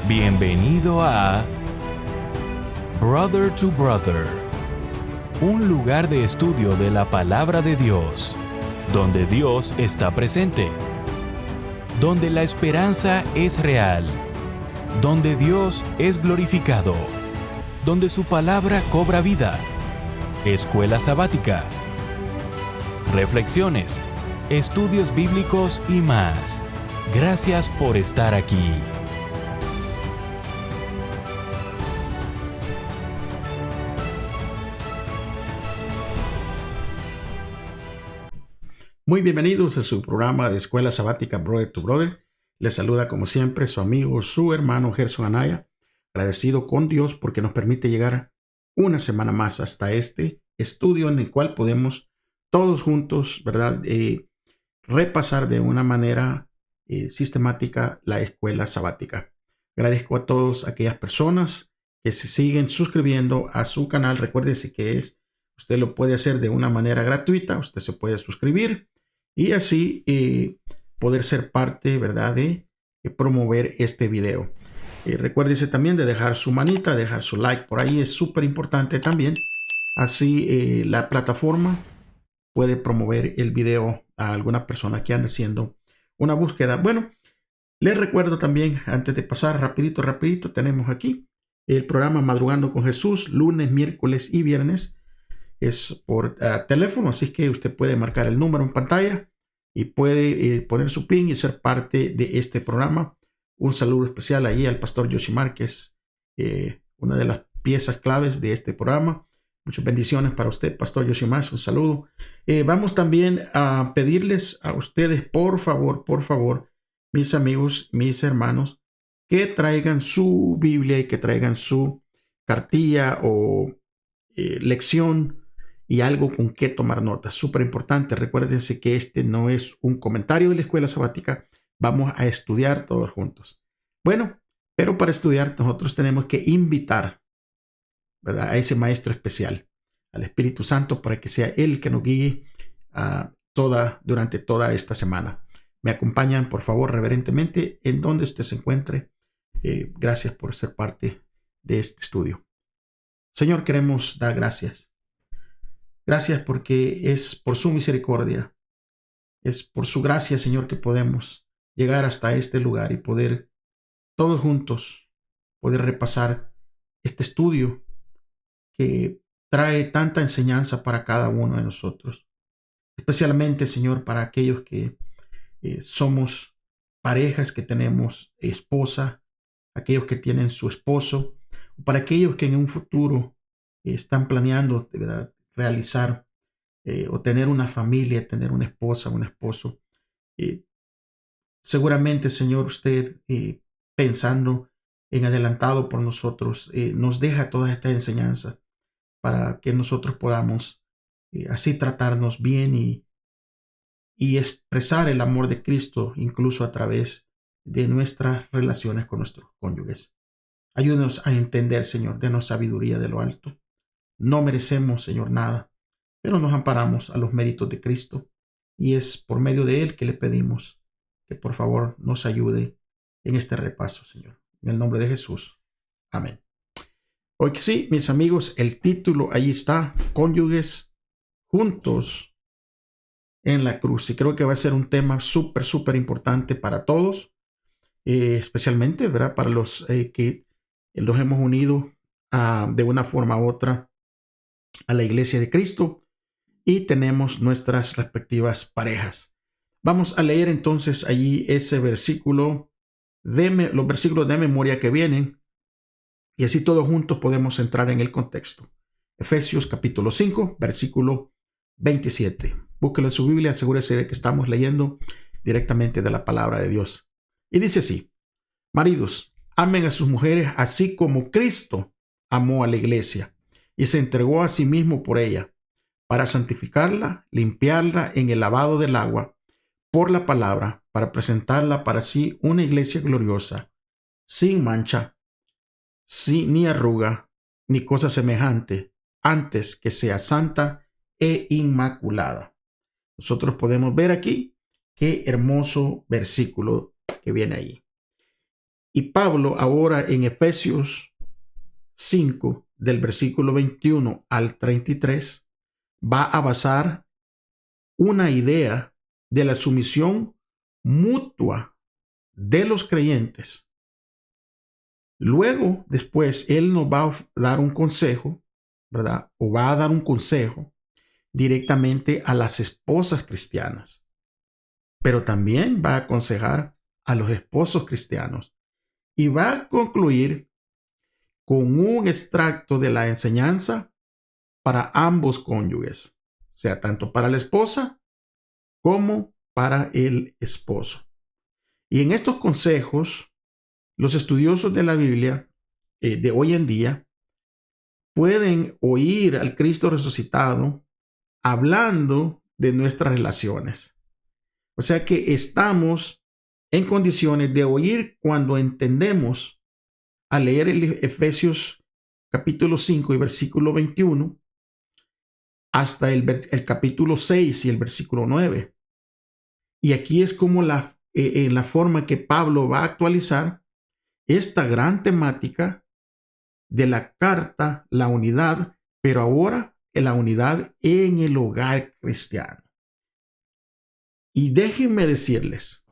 Bienvenido a Brother to Brother, un lugar de estudio de la palabra de Dios, donde Dios está presente, donde la esperanza es real, donde Dios es glorificado, donde su palabra cobra vida. Escuela sabática, reflexiones, estudios bíblicos y más. Gracias por estar aquí. Muy bienvenidos a su programa de Escuela Sabática Brother to Brother. Les saluda como siempre su amigo, su hermano Gerson Anaya, agradecido con Dios porque nos permite llegar una semana más hasta este estudio en el cual podemos todos juntos, ¿verdad?, repasar de una manera sistemática la Escuela Sabática. Agradezco a todas aquellas personas que se siguen suscribiendo a su canal. Recuérdese que usted lo puede hacer de una manera gratuita. Usted se puede suscribir y así poder ser parte, ¿verdad?, de promover este video. Recuérdese también de dejar su manita, dejar su like por ahí. Es súper importante también. Así la plataforma puede promover el video a alguna persona que ande haciendo una búsqueda. Bueno, les recuerdo también, antes de pasar rapidito, tenemos aquí el programa Madrugando con Jesús, lunes, miércoles y viernes. Es por teléfono, así que usted puede marcar el número en pantalla y puede poner su PIN y ser parte de este programa. Un saludo especial ahí al pastor Yoshimar, que es una de las piezas claves de este programa. Muchas bendiciones para usted, pastor Yoshimar. Un saludo. Vamos también a pedirles a ustedes, por favor, mis amigos, mis hermanos, que traigan su Biblia y que traigan su cartilla o lección y algo con qué tomar notas. Súper importante. Recuérdense que este no es un comentario de la escuela sabática. Vamos a estudiar todos juntos. Bueno, pero para estudiar nosotros tenemos que invitar, ¿verdad?, a ese maestro especial, al Espíritu Santo, para que sea Él que nos guíe durante toda esta semana. Me acompañan, por favor, reverentemente, en donde usted se encuentre. Gracias por ser parte de este estudio. Señor, queremos dar gracias. Gracias porque es por su misericordia, es por su gracia, Señor, que podemos llegar hasta este lugar y poder todos juntos poder repasar este estudio que trae tanta enseñanza para cada uno de nosotros. Especialmente, Señor, para aquellos que somos parejas, que tenemos esposa, aquellos que tienen su esposo, para aquellos que en un futuro están planeando, ¿verdad?, realizar o tener una familia, tener una esposa, un esposo. Seguramente, Señor, usted pensando en adelantado por nosotros, nos deja todas estas enseñanzas para que nosotros podamos así tratarnos bien y expresar el amor de Cristo incluso a través de nuestras relaciones con nuestros cónyuges. Ayúdenos a entender, Señor, denos sabiduría de lo alto. No merecemos, Señor, nada, pero nos amparamos a los méritos de Cristo y es por medio de Él que le pedimos que por favor nos ayude en este repaso, Señor. En el nombre de Jesús. Amén. Hoy que sí, mis amigos, el título ahí está: Cónyuges juntos en la cruz. Y creo que va a ser un tema súper importante para todos, especialmente, ¿verdad?, para los que los hemos unido de una forma u otra a la iglesia de Cristo y tenemos nuestras respectivas parejas. Vamos a leer entonces allí ese versículo, los versículos de memoria que vienen, y así todos juntos podemos entrar en el contexto. Efesios capítulo 5, versículo 27. Búsquelo en su Biblia, asegúrese de que estamos leyendo directamente de la palabra de Dios. Y dice así: maridos, amen a sus mujeres así como Cristo amó a la iglesia y se entregó a sí mismo por ella, para santificarla, limpiarla en el lavado del agua por la palabra, para presentarla para sí una iglesia gloriosa, sin mancha, ni arruga, ni cosa semejante, antes que sea santa e inmaculada. Nosotros podemos ver aquí qué hermoso versículo que viene ahí. Y Pablo ahora en Efesios 5, del versículo 21 al 33, va a basar una idea de la sumisión mutua de los creyentes. Luego, después, él nos va a dar un consejo, ¿verdad? O va a dar un consejo directamente a las esposas cristianas, pero también va a aconsejar a los esposos cristianos y va a concluir con un extracto de la enseñanza para ambos cónyuges, sea tanto para la esposa como para el esposo. Y en estos consejos, los estudiosos de la Biblia de hoy en día pueden oír al Cristo resucitado hablando de nuestras relaciones. O sea que estamos en condiciones de oír cuando entendemos al leer el Efesios capítulo 5 y versículo 21 hasta el capítulo 6 y el versículo 9. Y aquí es como en la forma que Pablo va a actualizar esta gran temática de la carta, la unidad, pero ahora en la unidad en el hogar cristiano. Y déjenme decirles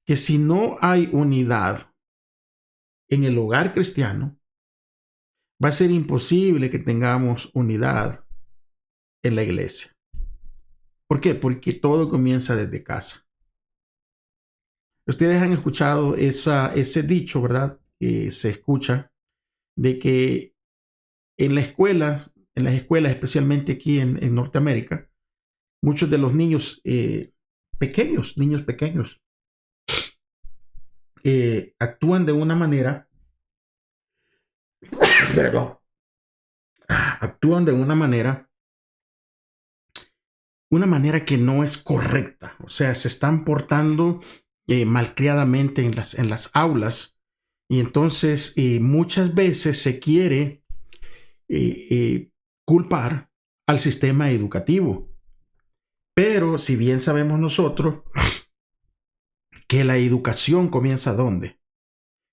que si no hay unidad en el hogar cristiano, va a ser imposible que tengamos unidad en la iglesia. ¿Por qué? Porque todo comienza desde casa. Ustedes han escuchado ese dicho, ¿verdad? Se escucha de que en las escuelas, especialmente aquí en Norteamérica, muchos de los niños pequeños, actúan de una manera, una manera que no es correcta. O sea, se están portando malcriadamente en las aulas, y entonces muchas veces se quiere culpar al sistema educativo. Pero si bien sabemos nosotros que la educación comienza ¿dónde?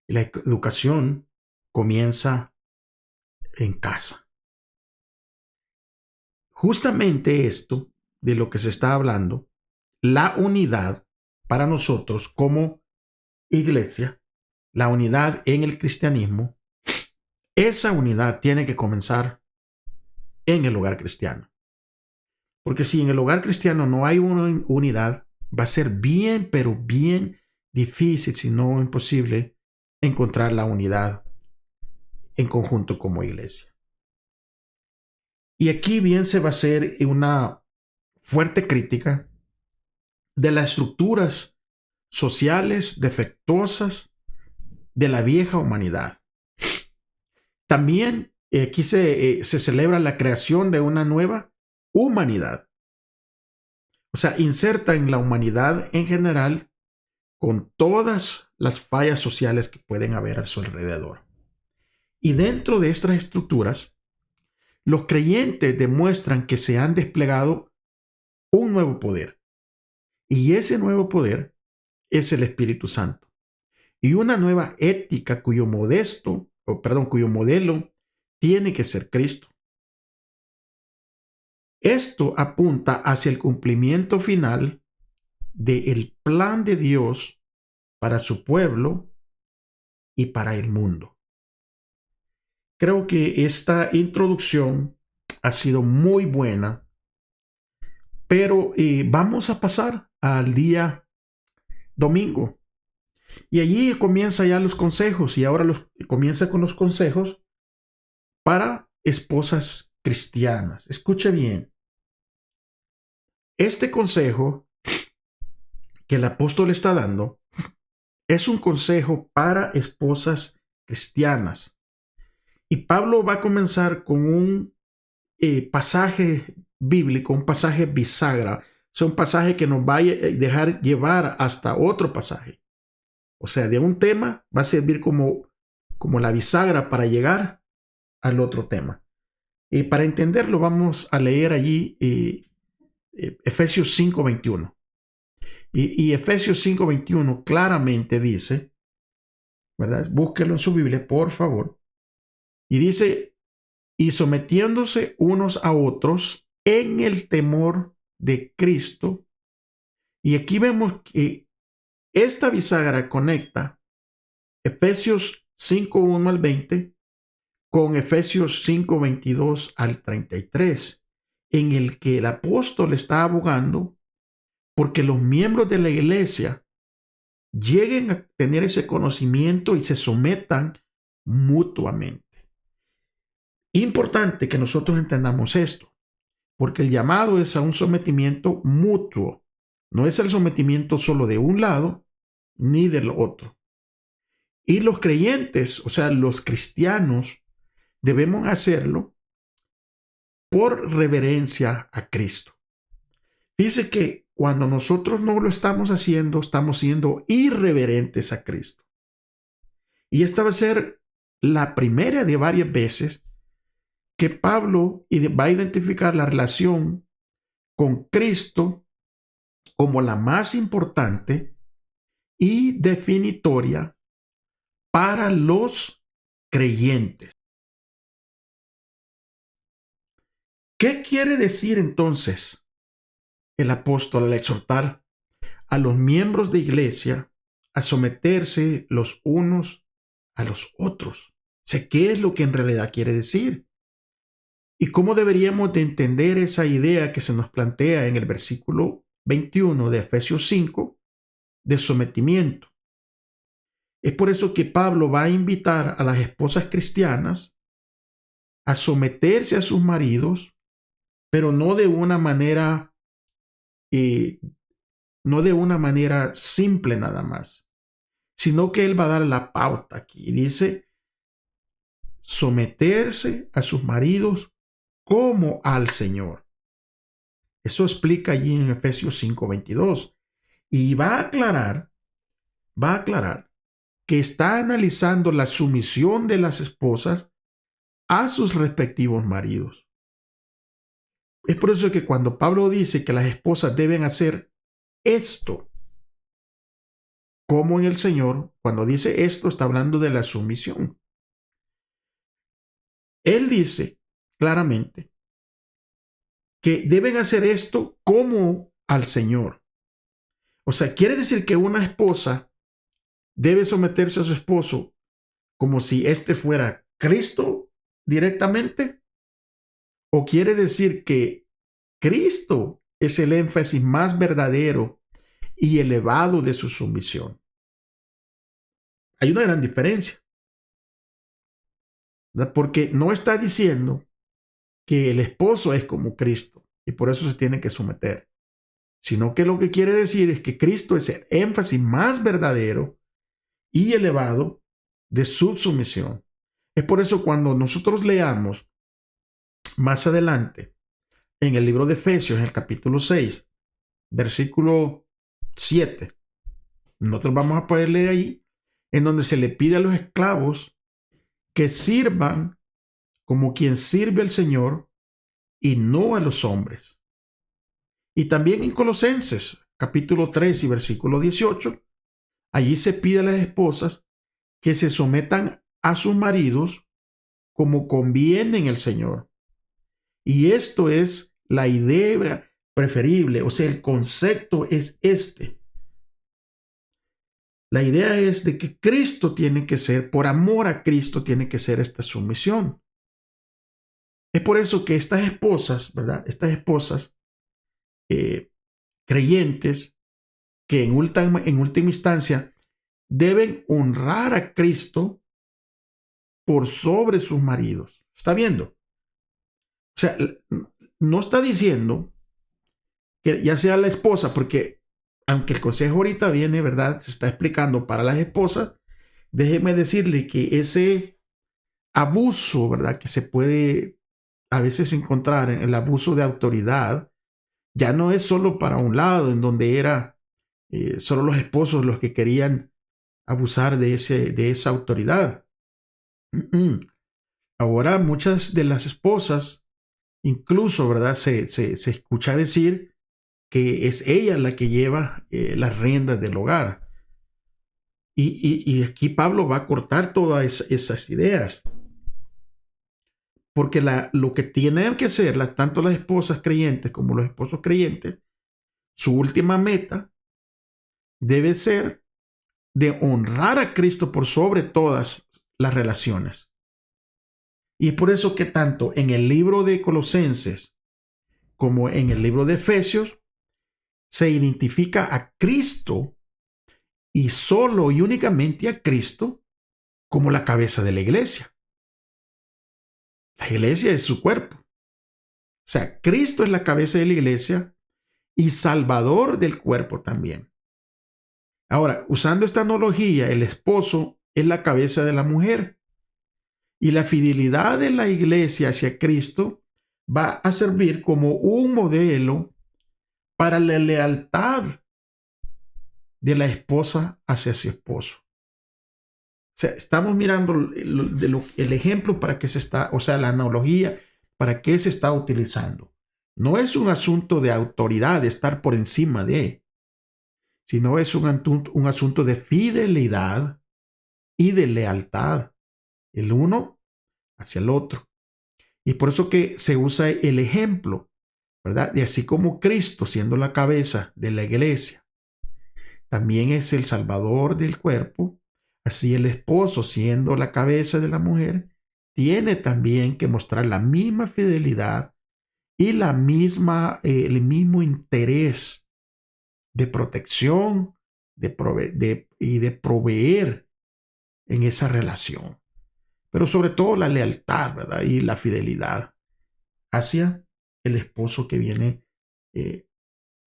La educación comienza en casa. Justamente esto de lo que se está hablando, la unidad para nosotros como iglesia, la unidad en el cristianismo, esa unidad tiene que comenzar en el hogar cristiano. Porque si en el hogar cristiano no hay una unidad, va a ser bien, pero bien difícil, si no imposible, encontrar la unidad en conjunto como iglesia. Y aquí bien se va a hacer una fuerte crítica de las estructuras sociales defectuosas de la vieja humanidad. También aquí se celebra la creación de una nueva humanidad. O sea, inserta en la humanidad en general con todas las fallas sociales que pueden haber a su alrededor. Y dentro de estas estructuras, los creyentes demuestran que se han desplegado un nuevo poder. Y ese nuevo poder es el Espíritu Santo. Y una nueva ética cuyo modelo tiene que ser Cristo. Esto apunta hacia el cumplimiento final del plan de Dios para su pueblo y para el mundo. Creo que esta introducción ha sido muy buena, pero vamos a pasar al día domingo. Y allí comienza ya los consejos, y ahora comienza con los consejos para esposas cristianas. Escuche bien. Este consejo que el apóstol está dando es un consejo para esposas cristianas. Y Pablo va a comenzar con un pasaje bíblico, un pasaje bisagra. O sea, un pasaje que nos va a dejar llevar hasta otro pasaje. O sea, de un tema va a servir como la bisagra para llegar al otro tema. Y para entenderlo vamos a leer allí Efesios 5:21. Y Efesios 5:21 claramente dice ¿verdad? Búsquelo en su Biblia, por favor. Y dice, y sometiéndose unos a otros en el temor de Cristo. Y aquí vemos que esta bisagra conecta Efesios 5:1 al 20 con Efesios 5:22 al 33, en el que el apóstol está abogando porque los miembros de la iglesia lleguen a tener ese conocimiento y se sometan mutuamente. Importante que nosotros entendamos esto, porque el llamado es a un sometimiento mutuo. No es el sometimiento solo de un lado ni del otro. Y los creyentes, o sea, los cristianos, debemos hacerlo por reverencia a Cristo. Dice que cuando nosotros no lo estamos haciendo, estamos siendo irreverentes a Cristo. Y esta va a ser la primera de varias veces que Pablo va a identificar la relación con Cristo como la más importante y definitoria para los creyentes. ¿Qué quiere decir entonces el apóstol al exhortar a los miembros de iglesia a someterse los unos a los otros? Sé qué es lo que en realidad quiere decir. ¿Y cómo deberíamos de entender esa idea que se nos plantea en el versículo 21 de Efesios 5 de sometimiento? Es por eso que Pablo va a invitar a las esposas cristianas a someterse a sus maridos, pero no de una manera simple nada más, sino que él va a dar la pauta aquí. Dice, someterse a sus maridos como al Señor. Eso explica allí en Efesios 5:22. Y va a aclarar que está analizando la sumisión de las esposas a sus respectivos maridos. Es por eso que cuando Pablo dice que las esposas deben hacer esto como en el Señor, cuando dice esto está hablando de la sumisión. Él dice claramente que deben hacer esto como al Señor. O sea, quiere decir que una esposa debe someterse a su esposo como si éste fuera Cristo directamente. ¿O quiere decir que Cristo es el énfasis más verdadero y elevado de su sumisión? Hay una gran diferencia, ¿verdad? Porque no está diciendo que el esposo es como Cristo y por eso se tiene que someter, sino que lo que quiere decir es que Cristo es el énfasis más verdadero y elevado de su sumisión. Es por eso cuando nosotros leamos más adelante en el libro de Efesios, en el capítulo 6, versículo 7, nosotros vamos a poder leer ahí en donde se le pide a los esclavos que sirvan como quien sirve al Señor y no a los hombres. Y también en Colosenses, capítulo 3 y versículo 18, allí se pide a las esposas que se sometan a sus maridos como conviene en el Señor. Y esto es la idea preferible, o sea, el concepto es este. La idea es de que Cristo tiene que ser, por amor a Cristo, tiene que ser esta sumisión. Es por eso que estas esposas, ¿verdad? Estas esposas creyentes que en última instancia deben honrar a Cristo por sobre sus maridos. ¿Está viendo? O sea, no está diciendo que ya sea la esposa, porque aunque el consejo ahorita viene, ¿verdad? Se está explicando para las esposas, déjeme decirle que ese abuso, ¿verdad? Que se puede a veces encontrar en el abuso de autoridad, ya no es solo para un lado, en donde era solo los esposos los que querían abusar de esa autoridad. Ahora muchas de las esposas, incluso, ¿verdad? Se escucha decir que es ella la que lleva las riendas del hogar. Y aquí Pablo va a cortar todas esas ideas. Porque lo que tienen que hacer tanto las esposas creyentes como los esposos creyentes, su última meta debe ser de honrar a Cristo por sobre todas las relaciones. Y es por eso que tanto en el libro de Colosenses como en el libro de Efesios se identifica a Cristo y solo y únicamente a Cristo como la cabeza de la iglesia. La iglesia es su cuerpo. O sea, Cristo es la cabeza de la iglesia y salvador del cuerpo también. Ahora, usando esta analogía, el esposo es la cabeza de la mujer y la fidelidad de la iglesia hacia Cristo va a servir como un modelo para la lealtad de la esposa hacia su esposo. O sea, estamos mirando el ejemplo para que se está, o sea, la analogía para qué se está utilizando. No es un asunto de autoridad, de estar por encima de, sino es un asunto de fidelidad y de lealtad, el uno hacia el otro. Y por eso que se usa el ejemplo, ¿verdad? Y así como Cristo, siendo la cabeza de la iglesia, también es el salvador del cuerpo, así el esposo, siendo la cabeza de la mujer, tiene también que mostrar la misma fidelidad y el mismo interés de protección y de proveer en esa relación. Pero sobre todo la lealtad, ¿verdad? Y la fidelidad hacia el esposo que viene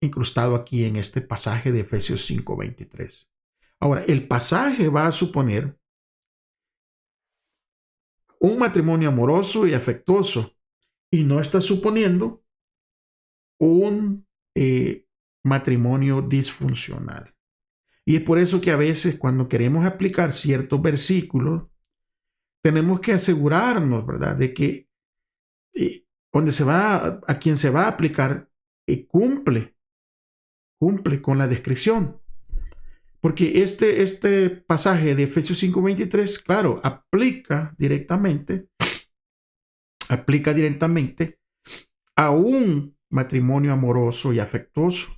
incrustado aquí en este pasaje de Efesios 5:23. Ahora, el pasaje va a suponer un matrimonio amoroso y afectuoso y no está suponiendo un matrimonio disfuncional. Y es por eso que a veces cuando queremos aplicar ciertos versículos, tenemos que asegurarnos, ¿verdad?, de que a quien se va a aplicar cumple con la descripción. Porque este pasaje de Efesios 5:23, claro, aplica directamente a un matrimonio amoroso y afectuoso,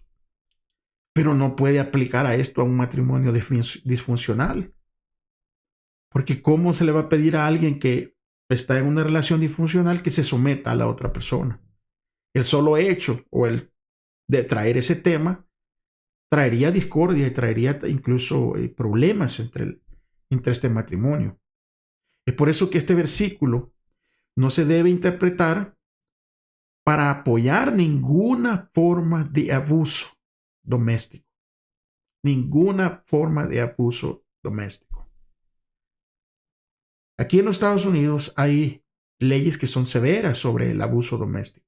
pero no puede aplicar a esto a un matrimonio disfuncional. Porque ¿cómo se le va a pedir a alguien que está en una relación disfuncional que se someta a la otra persona? El solo hecho o el de traer ese tema traería discordia y traería incluso problemas entre este matrimonio. Es por eso que este versículo no se debe interpretar para apoyar ninguna forma de abuso doméstico. Ninguna forma de abuso doméstico. Aquí en los Estados Unidos hay leyes que son severas sobre el abuso doméstico.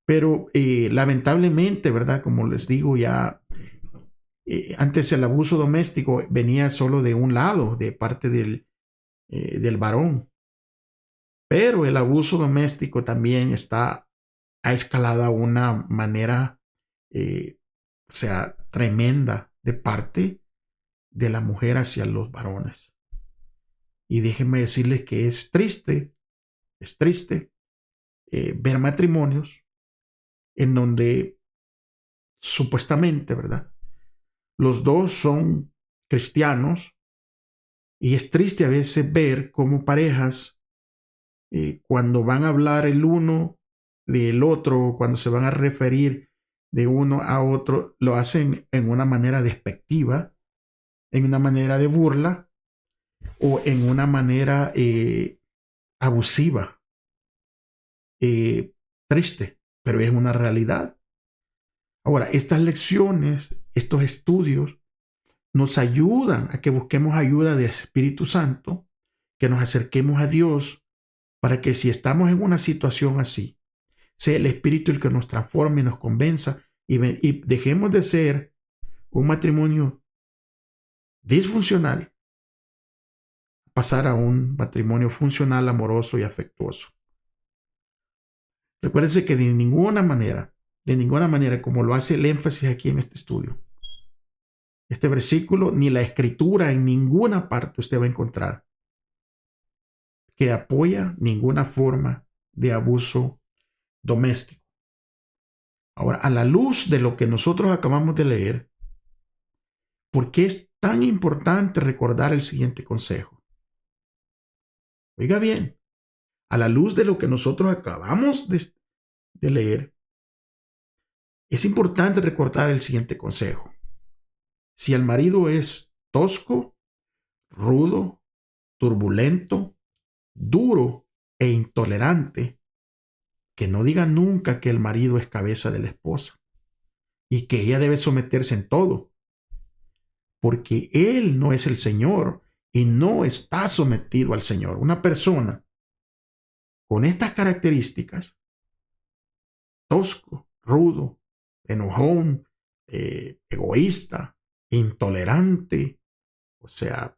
Pero lamentablemente, ¿verdad? Como les digo, ya antes el abuso doméstico venía solo de un lado, de parte del varón. Pero el abuso doméstico también ha escalado a una manera, o sea, tremenda de parte de la mujer hacia los varones. Y déjenme decirles que es triste ver matrimonios en donde supuestamente, ¿verdad?, los dos son cristianos y es triste a veces ver cómo parejas, cuando van a hablar el uno del otro, cuando se van a referir de uno a otro, lo hacen en una manera despectiva, en una manera de burla o en una manera abusiva. Triste, pero es una realidad. Ahora, estas lecciones, estos estudios, nos ayudan a que busquemos ayuda del Espíritu Santo, que nos acerquemos a Dios, para que si estamos en una situación así, sea el Espíritu el que nos transforme y nos convenza y dejemos de ser un matrimonio disfuncional, pasar a un matrimonio funcional, amoroso y afectuoso. Recuérdense que de ninguna manera, como lo hace el énfasis aquí en este estudio, Este versículo, ni la escritura en ninguna parte usted va a encontrar que apoya ninguna forma de abuso doméstico. Ahora, a la luz de lo que nosotros acabamos de leer, ¿por qué es tan importante recordar el siguiente consejo? Oiga bien, a la luz de lo que nosotros acabamos de leer, es importante recordar el siguiente consejo. Si el marido es tosco, rudo, turbulento, duro e intolerante, que no diga nunca que el marido es cabeza de la esposa y que ella debe someterse en todo, porque él no es el Señor y no está sometido al Señor. Una persona con estas características, tosco, rudo, enojón, egoísta, intolerante, o sea,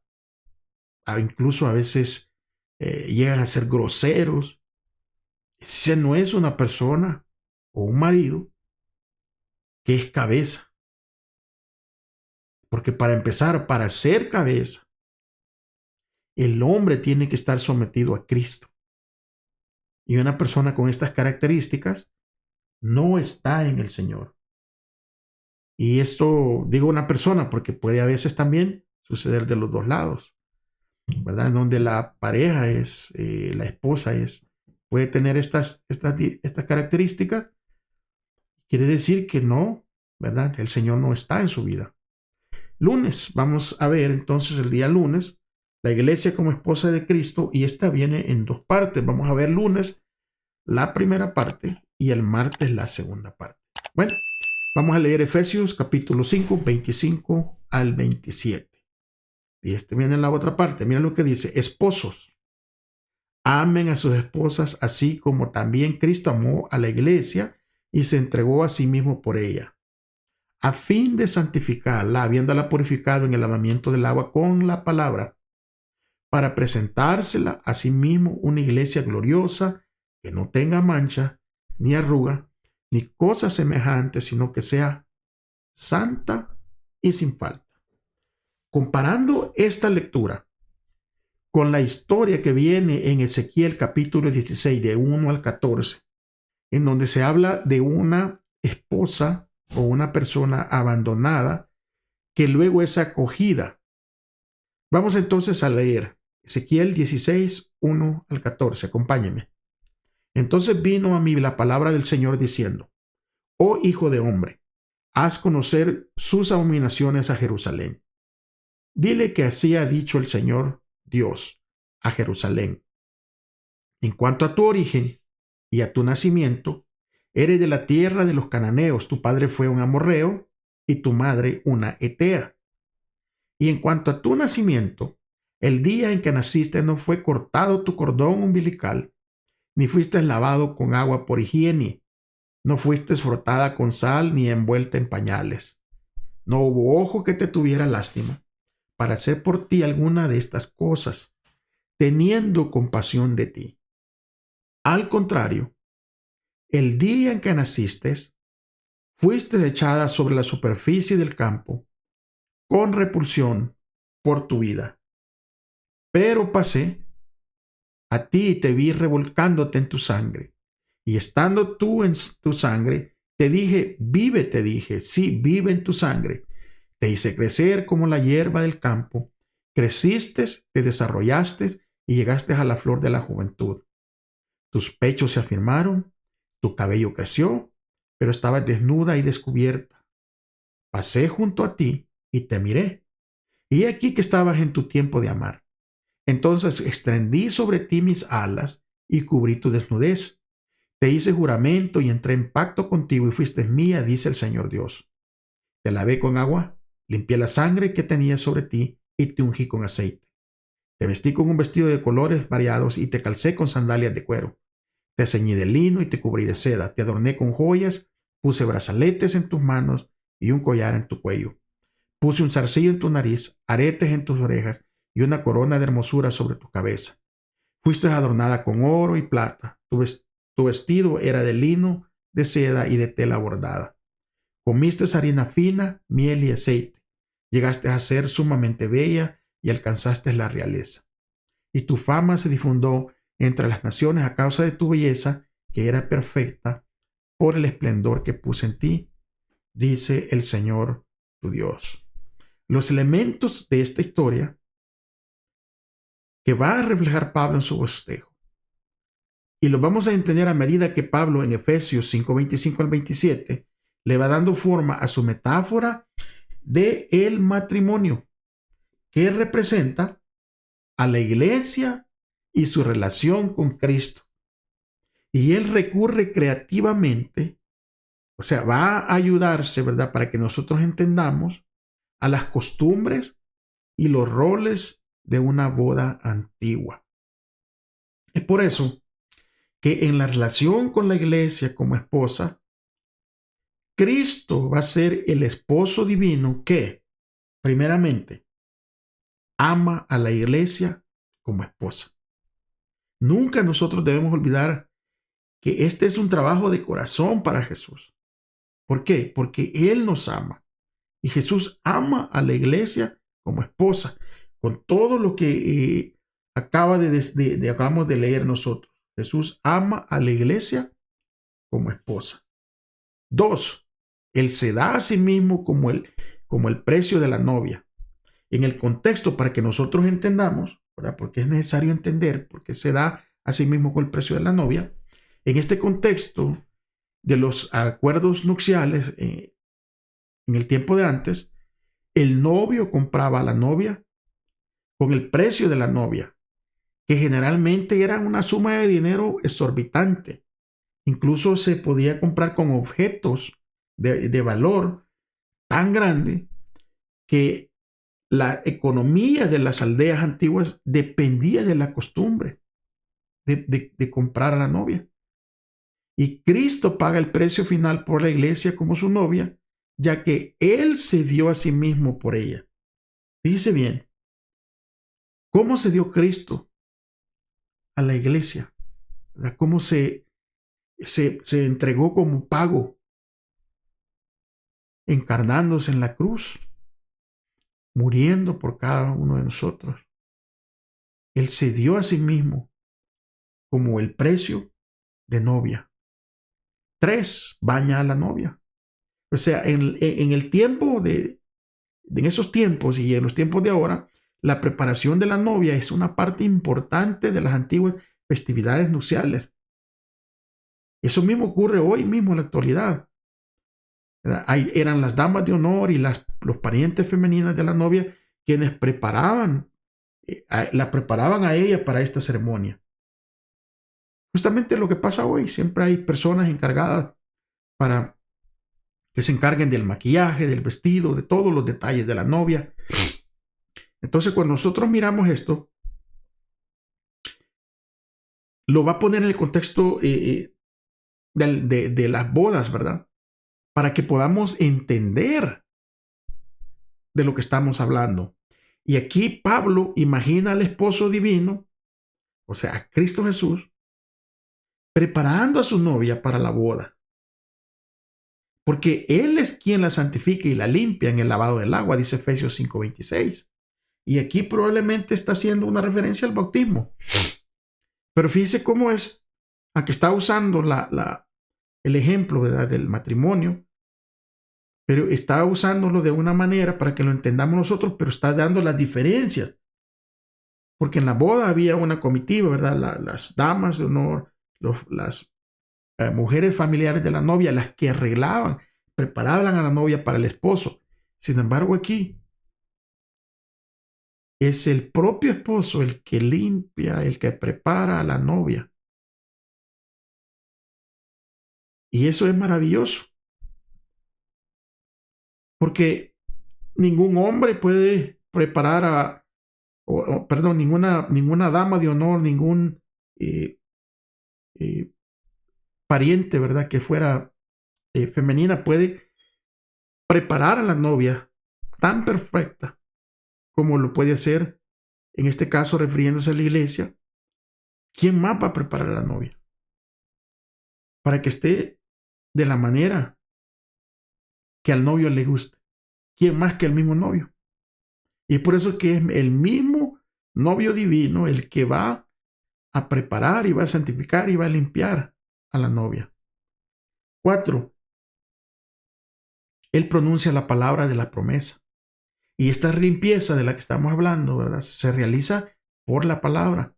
incluso a veces llegan a ser groseros. Ese no es una persona o un marido que es cabeza. Porque para empezar, para ser cabeza, el hombre tiene que estar sometido a Cristo. Y una persona con estas características no está en el Señor. Y esto digo una persona porque puede a veces también suceder de los dos lados, ¿verdad? En donde la pareja es, la esposa puede tener estas características. Quiere decir que no, ¿verdad? El Señor no está en su vida. Lunes, vamos a ver entonces el día lunes, la iglesia como esposa de Cristo, y esta viene en dos partes. Vamos a ver lunes la primera parte y el martes la segunda parte. Bueno, vamos a leer Efesios capítulo 5, 25 al 27. Y viene en la otra parte. Miren lo que dice: esposos, amen a sus esposas así como también Cristo amó a la iglesia y se entregó a sí mismo por ella, a fin de santificarla, habiéndola purificado en el lavamiento del agua con la palabra, para presentársela a sí mismo una iglesia gloriosa, que no tenga mancha, ni arruga, ni cosa semejante, sino que sea santa y sin falta. Comparando esta lectura con la historia que viene en Ezequiel capítulo 16, de 1 al 14, en donde se habla de una esposa o una persona abandonada que luego es acogida. Vamos entonces a leer Ezequiel 16, 1 al 14. Acompáñenme. Entonces vino a mí la palabra del Señor diciendo: oh hijo de hombre, haz conocer sus abominaciones a Jerusalén. Dile que así ha dicho el Señor Dios a Jerusalén: en cuanto a tu origen y a tu nacimiento, eres de la tierra de los cananeos, tu padre fue un amorreo y tu madre una etea. Y en cuanto a tu nacimiento, el día en que naciste no fue cortado tu cordón umbilical, ni fuiste lavado con agua por higiene, no fuiste frotada con sal ni envuelta en pañales. No hubo ojo que te tuviera lástima para hacer por ti alguna de estas cosas, teniendo compasión de ti. Al contrario, el día en que naciste, fuiste echada sobre la superficie del campo, con repulsión por tu vida. Pero pasé a ti y te vi revolcándote en tu sangre. Y estando tú en tu sangre, te dije, vive, te dije, sí, vive en tu sangre. Te hice crecer como la hierba del campo. Creciste, te desarrollaste y llegaste a la flor de la juventud. Tus pechos se afirmaron, tu cabello creció, pero estabas desnuda y descubierta. Pasé junto a ti y te miré. Y he aquí que estabas en tu tiempo de amar. Entonces extendí sobre ti mis alas y cubrí tu desnudez. Te hice juramento y entré en pacto contigo y fuiste mía, dice el Señor Dios. Te lavé con agua, limpié la sangre que tenía sobre ti y te ungí con aceite. Te vestí con un vestido de colores variados y te calcé con sandalias de cuero. Te ceñí de lino y te cubrí de seda. Te adorné con joyas, puse brazaletes en tus manos y un collar en tu cuello. Puse un zarcillo en tu nariz, aretes en tus orejas y una corona de hermosura sobre tu cabeza. Fuiste adornada con oro y plata. Tu vestido era de lino, de seda y de tela bordada. Comiste harina fina, miel y aceite. Llegaste a ser sumamente bella y alcanzaste la realeza. Y tu fama se difundió entre las naciones a causa de tu belleza, que era perfecta, por el esplendor que puse en ti, dice el Señor tu Dios. Los elementos de esta historia que va a reflejar Pablo en su bosquejo, y lo vamos a entender a medida que Pablo en Efesios 5:25 al 27 le va dando forma a su metáfora de el matrimonio, que representa a la iglesia y su relación con Cristo. Y él recurre creativamente, o sea, va a ayudarse, ¿verdad?, para que nosotros entendamos a las costumbres y los roles de una boda antigua. Es por eso que en la relación con la iglesia como esposa, Cristo va a ser el esposo divino que, primeramente, ama a la iglesia como esposa. Nunca nosotros debemos olvidar que este es un trabajo de corazón para Jesús. ¿Por qué? Porque Él nos ama. Y Jesús ama a la iglesia como esposa, con todo lo que acabamos de leer nosotros. Jesús ama a la iglesia como esposa. 2. Él se da a sí mismo como el precio de la novia. En el contexto, para que nosotros entendamos, ¿verdad?, porque es necesario entender por qué se da a sí mismo con el precio de la novia. En este contexto de los acuerdos nupciales, en el tiempo de antes, el novio compraba a la novia con el precio de la novia, que generalmente era una suma de dinero exorbitante. Incluso se podía comprar con objetos de valor tan grande que la economía de las aldeas antiguas dependía de la costumbre de comprar a la novia. Y Cristo paga el precio final por la iglesia como su novia, ya que Él se dio a sí mismo por ella. Fíjese bien, ¿cómo se dio Cristo a la iglesia? ¿Verdad? ¿Cómo se entregó como pago? Encarnándose en la cruz, muriendo por cada uno de nosotros. Él se dio a sí mismo como el precio de novia. 3, baña a la novia. O sea, en el tiempo en esos tiempos y en los tiempos de ahora, la preparación de la novia es una parte importante de las antiguas festividades nupciales. Eso mismo ocurre hoy mismo en la actualidad. Eran las damas de honor y los parientes femeninas de la novia quienes la preparaban a ella para esta ceremonia. Justamente lo que pasa hoy, siempre hay personas encargadas para que se encarguen del maquillaje, del vestido, de todos los detalles de la novia. Entonces, cuando nosotros miramos esto, lo va a poner en el contexto de las bodas, ¿verdad? Para que podamos entender de lo que estamos hablando. Y aquí Pablo imagina al esposo divino, o sea, a Cristo Jesús, preparando a su novia para la boda. Porque Él es quien la santifica y la limpia en el lavado del agua, dice Efesios 5:26. Y aquí probablemente está haciendo una referencia al bautismo. Pero fíjese cómo es, aunque está usando el ejemplo, ¿verdad?, del matrimonio, pero está usándolo de una manera para que lo entendamos nosotros, pero está dando las diferencias. Porque en la boda había una comitiva, ¿verdad? Las damas de honor, las mujeres familiares de la novia, las que arreglaban, preparaban a la novia para el esposo. Sin embargo, aquí es el propio esposo el que limpia, el que prepara a la novia. Y eso es maravilloso. Porque ningún hombre puede preparar ninguna dama de honor, ningún pariente, ¿verdad?, que fuera femenina puede preparar a la novia tan perfecta como lo puede hacer, en este caso refiriéndose a la iglesia. ¿Quién más va a preparar a la novia para que esté de la manera que al novio le guste? ¿Quién más que el mismo novio? Y por eso que es el mismo novio divino el que va a preparar y va a santificar y va a limpiar a la novia. 4. Él pronuncia la palabra de la promesa. Y esta limpieza de la que estamos hablando, ¿verdad?, se realiza por la palabra,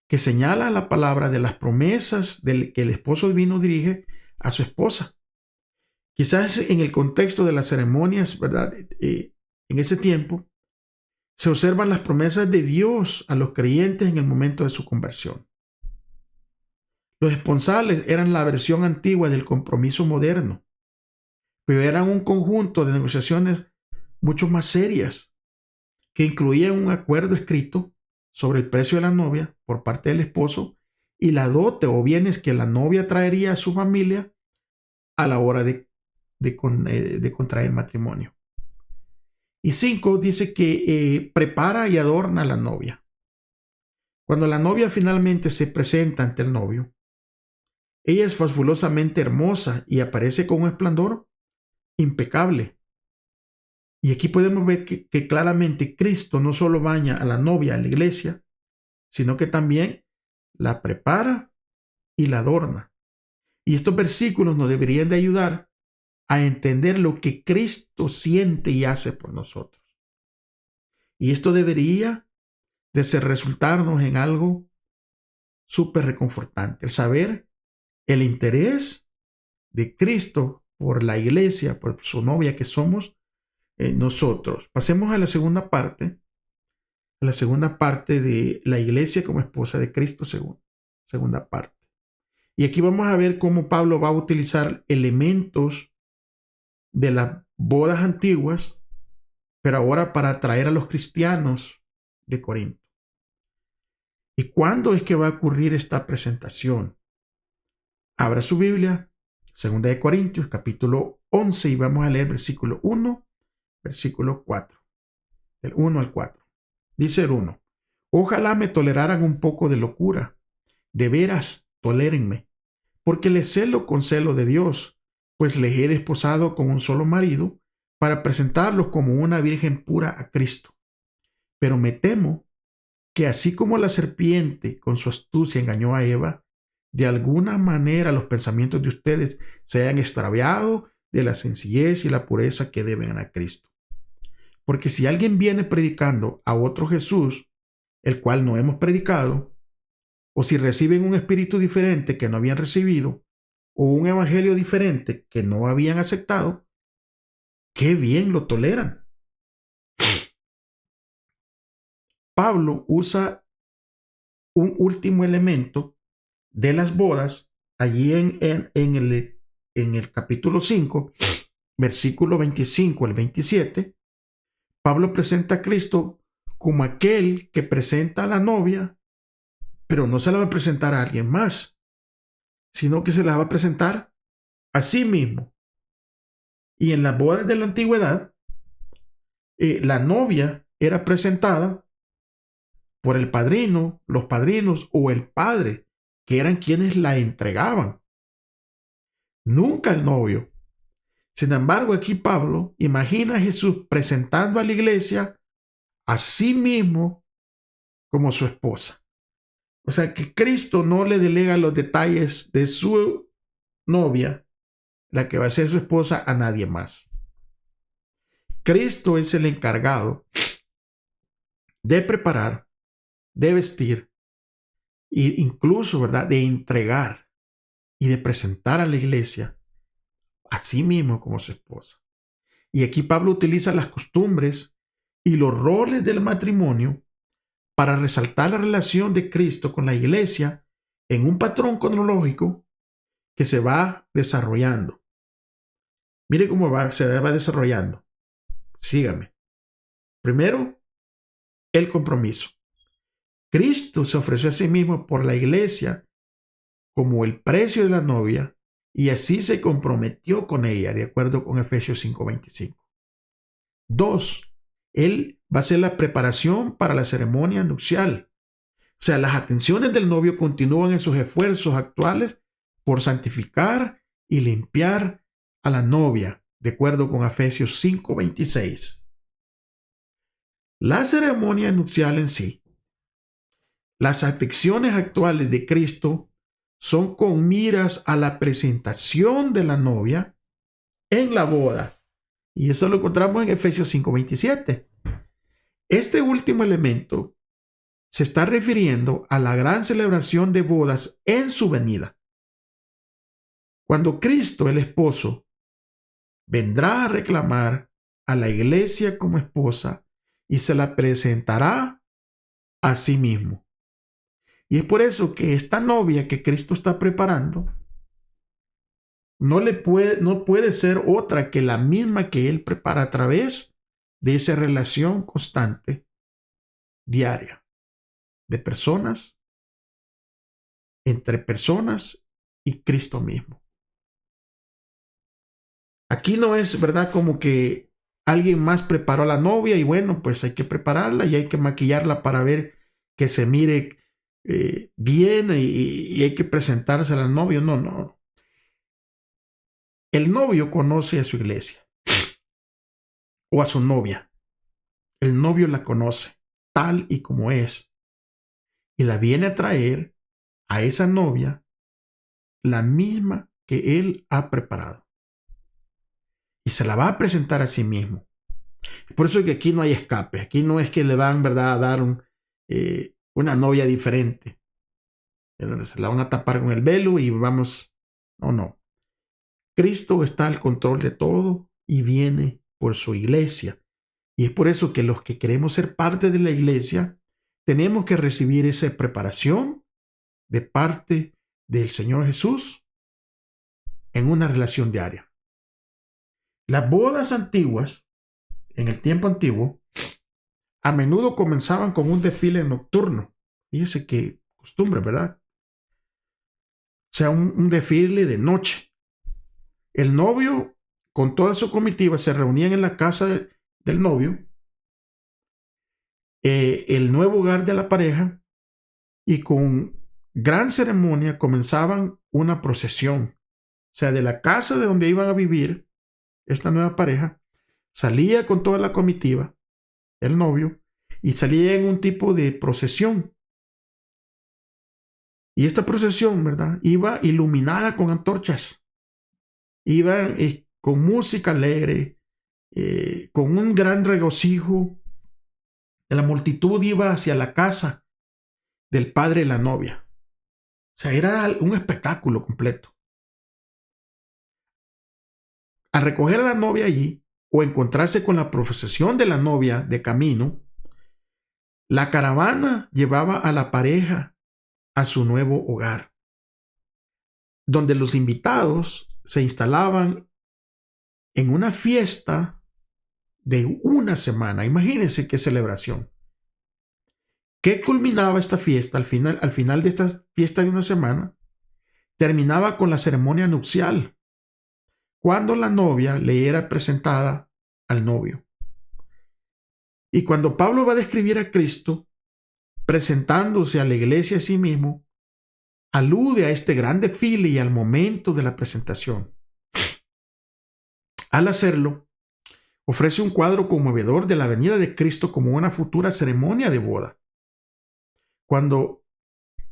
que señala la palabra de las promesas que el esposo divino dirige a su esposa. Quizás en el contexto de las ceremonias, ¿verdad?, en ese tiempo, se observan las promesas de Dios a los creyentes en el momento de su conversión. Los esponsales eran la versión antigua del compromiso moderno, pero eran un conjunto de negociaciones mucho más serias, que incluían un acuerdo escrito sobre el precio de la novia por parte del esposo y la dote o bienes que la novia traería a su familia a la hora de contraer matrimonio. Y 5 dice que prepara y adorna a la novia. Cuando la novia finalmente se presenta ante el novio, ella es fabulosamente hermosa y aparece con un esplendor impecable. Y aquí podemos ver que claramente Cristo no solo baña a la novia, a la iglesia, sino que también la prepara y la adorna. Y estos versículos nos deberían de ayudar a entender lo que Cristo siente y hace por nosotros. Y esto debería de resultarnos en algo súper reconfortante, el saber el interés de Cristo por la iglesia, por su novia que somos nosotros. Pasemos a la segunda parte de la iglesia como esposa de Cristo, segunda parte. Y aquí vamos a ver cómo Pablo va a utilizar elementos de las bodas antiguas, pero ahora para atraer a los cristianos de Corinto. ¿Y cuándo es que va a ocurrir esta presentación? Abra su Biblia, 2 Corintios, capítulo 11, y vamos a leer versículo 1, versículo 4. Del 1 al 4. Dice el 1. Ojalá me toleraran un poco de locura. De veras, tolérenme, porque les celo con celo de Dios, pues les he desposado con un solo marido para presentarlos como una virgen pura a Cristo. Pero me temo que así como la serpiente con su astucia engañó a Eva, de alguna manera los pensamientos de ustedes se hayan extraviado de la sencillez y la pureza que deben a Cristo. Porque si alguien viene predicando a otro Jesús, el cual no hemos predicado, o si reciben un espíritu diferente que no habían recibido, o un evangelio diferente que no habían aceptado, qué bien lo toleran. Pablo usa un último elemento de las bodas allí en el capítulo 5, versículo 25 al 27. Pablo presenta a Cristo como aquel que presenta a la novia, pero no se la va a presentar a alguien más, sino que se la va a presentar a sí mismo. Y en las bodas de la antigüedad, la novia era presentada por el padrino, los padrinos o el padre, que eran quienes la entregaban. Nunca el novio. Sin embargo, aquí Pablo imagina a Jesús presentando a la iglesia a sí mismo como su esposa. O sea que Cristo no le delega los detalles de su novia, la que va a ser su esposa, a nadie más. Cristo es el encargado de preparar, de vestir e incluso, ¿verdad?, de entregar y de presentar a la iglesia a sí mismo como su esposa. Y aquí Pablo utiliza las costumbres y los roles del matrimonio para resaltar la relación de Cristo con la iglesia en un patrón cronológico que se va desarrollando. Mire cómo se va desarrollando. Sígame. Primero, el compromiso. Cristo se ofreció a sí mismo por la iglesia como el precio de la novia y así se comprometió con ella, de acuerdo con Efesios 5:25. 2. Él va a hacer la preparación para la ceremonia nupcial. O sea, las atenciones del novio continúan en sus esfuerzos actuales por santificar y limpiar a la novia, de acuerdo con Efesios 5:26. La ceremonia nupcial en sí, las afecciones actuales de Cristo son con miras a la presentación de la novia en la boda. Y eso lo encontramos en Efesios 5:27. Este último elemento se está refiriendo a la gran celebración de bodas en su venida. Cuando Cristo, el esposo, vendrá a reclamar a la iglesia como esposa y se la presentará a sí mismo. Y es por eso que esta novia que Cristo está preparando no puede ser otra que la misma que Él prepara a través de esa relación constante, diaria, de personas, entre personas y Cristo mismo. Aquí no es, ¿verdad?, como que alguien más preparó a la novia y bueno, pues hay que prepararla y hay que maquillarla para ver que se mire bien y hay que presentarse al novio. No, no. El novio conoce a su iglesia o a su novia. El novio la conoce tal y como es y la viene a traer a esa novia la misma que él ha preparado y se la va a presentar a sí mismo. Por eso es que aquí no hay escape. Aquí no es que le van, ¿verdad?, a dar una novia diferente. Se la van a tapar con el velo y vamos. No, no. Cristo está al control de todo y viene por su iglesia. Y es por eso que los que queremos ser parte de la iglesia tenemos que recibir esa preparación de parte del Señor Jesús en una relación diaria. Las bodas antiguas, en el tiempo antiguo, a menudo comenzaban con un desfile nocturno. Fíjese qué costumbre, ¿verdad? O sea, un desfile de noche. El novio con toda su comitiva se reunían en la casa del novio, el nuevo hogar de la pareja, y con gran ceremonia comenzaban una procesión. O sea, de la casa de donde iban a vivir esta nueva pareja, salía con toda la comitiva, el novio, y salía en un tipo de procesión. Y esta procesión, ¿verdad?, iba iluminada con antorchas. Iban con música alegre, con un gran regocijo. La multitud iba hacia la casa del padre de la novia. O sea, era un espectáculo completo. Al recoger a la novia allí o encontrarse con la procesión de la novia de camino, la caravana llevaba a la pareja a su nuevo hogar, donde los invitados se instalaban en una fiesta de una semana. Imagínense qué celebración. ¿Qué culminaba esta fiesta? Al final de esta fiesta de una semana, terminaba con la ceremonia nupcial, cuando la novia le era presentada al novio. Y cuando Pablo va a describir a Cristo presentándose a la iglesia a sí mismo, alude a este gran desfile y al momento de la presentación. Al hacerlo, ofrece un cuadro conmovedor de la venida de Cristo como una futura ceremonia de boda. Cuando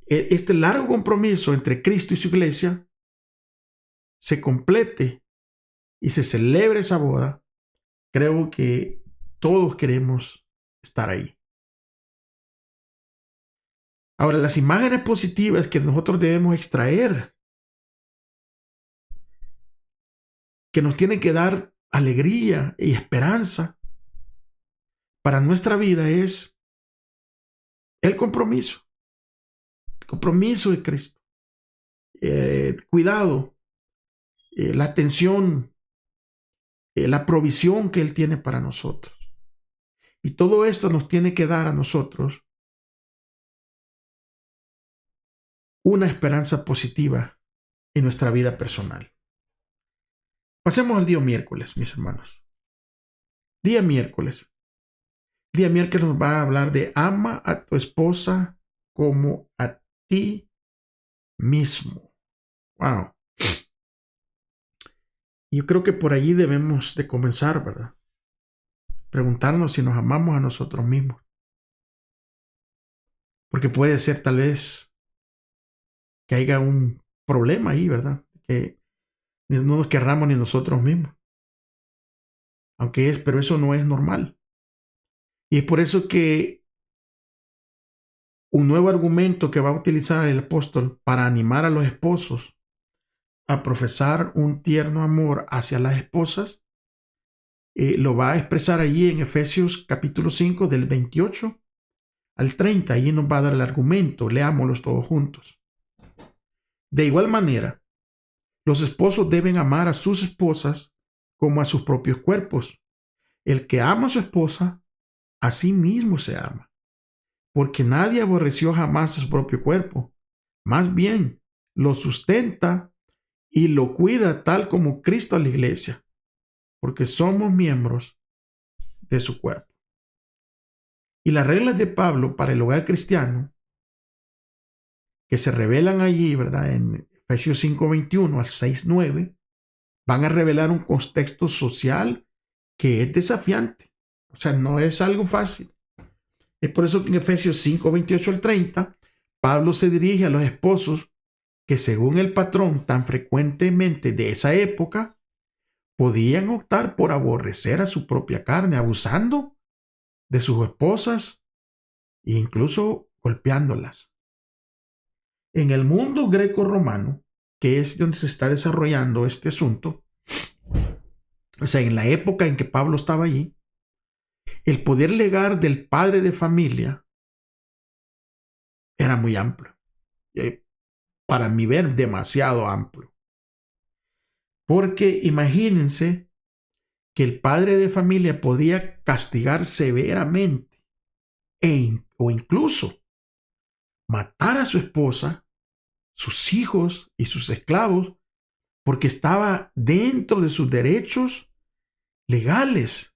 este largo compromiso entre Cristo y su iglesia se complete y se celebre esa boda, creo que todos queremos estar ahí. Ahora, las imágenes positivas que nosotros debemos extraer, que nos tienen que dar alegría y esperanza para nuestra vida, es el compromiso de Cristo, el cuidado, la atención, la provisión que Él tiene para nosotros. Y todo esto nos tiene que dar a nosotros una esperanza positiva en nuestra vida personal. Pasemos al día miércoles, mis hermanos. Día miércoles. Día miércoles nos va a hablar de ama a tu esposa como a ti mismo. Wow. Yo creo que por allí debemos de comenzar, ¿verdad? preguntarnos si nos amamos a nosotros mismos. Porque puede ser tal vez que haya un problema ahí, ¿verdad? Que no nos querramos ni nosotros mismos. Pero eso no es normal. Y es por eso que un nuevo argumento que va a utilizar el apóstol para animar a los esposos a profesar un tierno amor hacia las esposas, lo va a expresar allí en Efesios capítulo 5 del 28 al 30. Allí nos va a dar el argumento. Leámoslos todos juntos. De igual manera, los esposos deben amar a sus esposas como a sus propios cuerpos. El que ama a su esposa, a sí mismo se ama, porque nadie aborreció jamás a su propio cuerpo. Más bien, lo sustenta y lo cuida tal como Cristo a la iglesia, porque somos miembros de su cuerpo. Y las reglas de Pablo para el hogar cristiano, que se revelan allí, ¿verdad? En Efesios 5:21 al 6:9, van a revelar un contexto social que es desafiante. O sea, no es algo fácil. Es por eso que en Efesios 5:28 al 30, Pablo se dirige a los esposos que, según el patrón tan frecuentemente de esa época, podían optar por aborrecer a su propia carne, abusando de sus esposas e incluso golpeándolas. En el mundo greco-romano, que es donde se está desarrollando este asunto, o sea, en la época en que Pablo estaba allí, el poder legal del padre de familia era muy amplio. Para mi ver, demasiado amplio. Porque imagínense que el padre de familia podía castigar severamente o incluso matar a su esposa, sus hijos y sus esclavos, porque estaba dentro de sus derechos legales.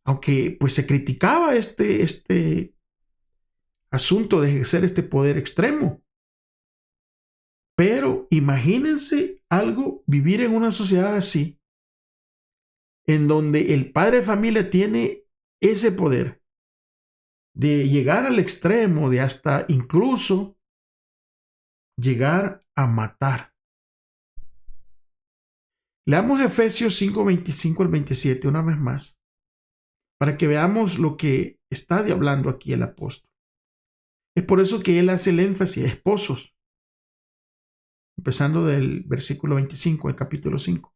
Aunque pues se criticaba este asunto de ejercer este poder extremo. Pero imagínense vivir en una sociedad así, en donde el padre de familia tiene ese poder de llegar al extremo, de hasta incluso llegar a matar. Leamos Efesios 5:25 al 27 una vez más, para que veamos lo que está hablando aquí el apóstol. Es por eso que él hace el énfasis, esposos, empezando del versículo 25 del capítulo 5.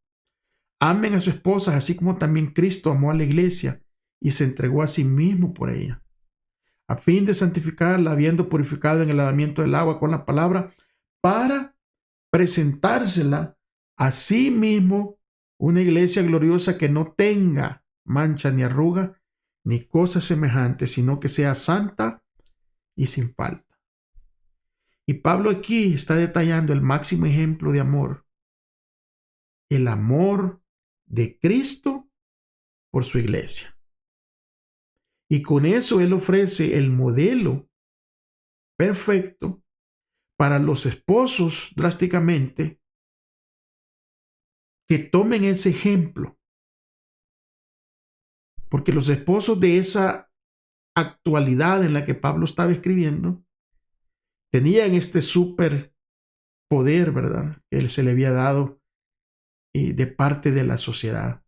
Amen a sus esposas, así como también Cristo amó a la iglesia y se entregó a sí mismo por ella, a fin de santificarla, habiendo purificado en el lavamiento del agua con la palabra, para presentársela a sí mismo una iglesia gloriosa que no tenga mancha ni arruga ni cosa semejante, sino que sea santa y sin falta. Y Pablo aquí está detallando el máximo ejemplo de amor, el amor de Cristo por su iglesia. Y con eso él ofrece el modelo perfecto para los esposos drásticamente que tomen ese ejemplo. Porque los esposos de esa actualidad en la que Pablo estaba escribiendo tenían este súper poder, ¿verdad? Que él se le había dado de parte de la sociedad,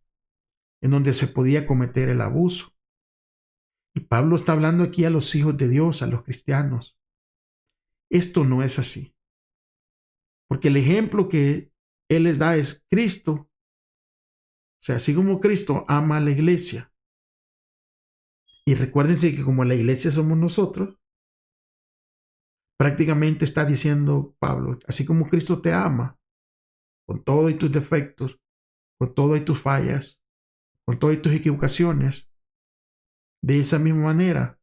en donde se podía cometer el abuso. Y Pablo está hablando aquí a los hijos de Dios, a los cristianos. Esto no es así. Porque el ejemplo que él les da es Cristo. O sea, así como Cristo ama a la iglesia. Y recuérdense que como la iglesia somos nosotros, prácticamente está diciendo Pablo, así como Cristo te ama, con todo y tus defectos, con todo y tus fallas, con todas tus equivocaciones, de esa misma manera,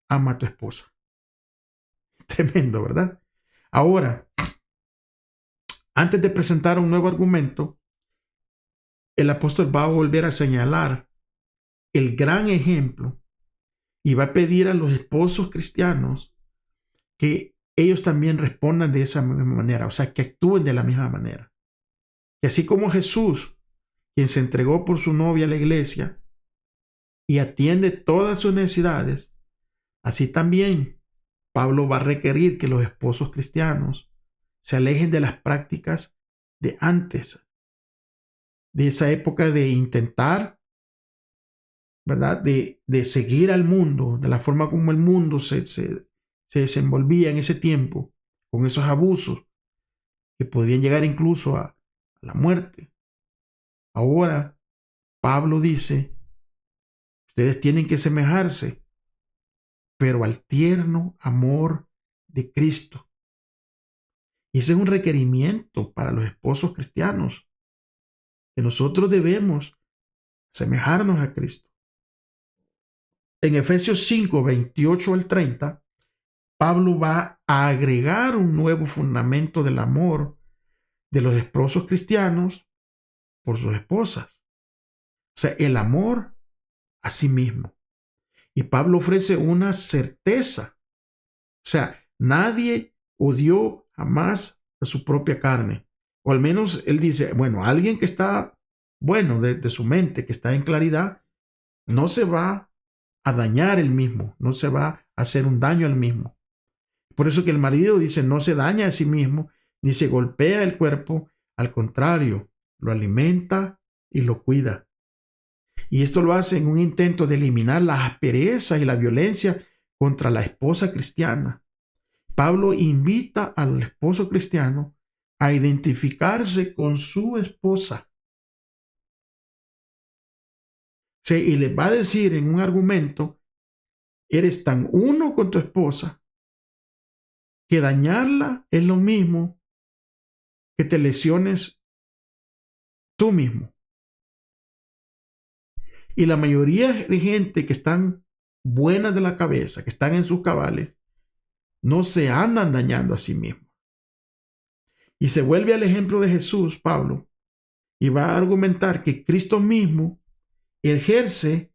ama a tu esposa. Tremendo, ¿verdad? Ahora, antes de presentar un nuevo argumento, el apóstol va a volver a señalar el gran ejemplo y va a pedir a los esposos cristianos que ellos también respondan de esa misma manera, o sea, que actúen de la misma manera. Y así como Jesús quien se entregó por su novia a la iglesia y atiende todas sus necesidades, así también Pablo va a requerir que los esposos cristianos se alejen de las prácticas de antes, de esa época de intentar, ¿verdad? De seguir al mundo, de la forma como el mundo se desenvolvía en ese tiempo, con esos abusos que podían llegar incluso a la muerte. Ahora, Pablo dice, ustedes tienen que asemejarse, pero al tierno amor de Cristo. Y ese es un requerimiento para los esposos cristianos, que nosotros debemos asemejarnos a Cristo. En Efesios 5, 28 al 30, Pablo va a agregar un nuevo fundamento del amor de los esposos cristianos por sus esposas. O sea, el amor a sí mismo. Y Pablo ofrece una certeza. O sea, nadie odió jamás a su propia carne. O al menos él dice, bueno, alguien que está bueno de su mente, que está en claridad, no se va a dañar él mismo, no se va a hacer un daño al mismo. Por eso que el marido dice, no se daña a sí mismo, ni se golpea el cuerpo, al contrario, lo alimenta y lo cuida. Y esto lo hace en un intento de eliminar las asperezas y la violencia contra la esposa cristiana. Pablo invita al esposo cristiano a identificarse con su esposa. Sí, y le va a decir en un argumento, eres tan uno con tu esposa que dañarla es lo mismo que te lesiones tú mismo. Y la mayoría de gente que están buenas de la cabeza, que están en sus cabales, no se andan dañando a sí mismos. Y se vuelve al ejemplo de Jesús, Pablo, y va a argumentar que Cristo mismo ejerce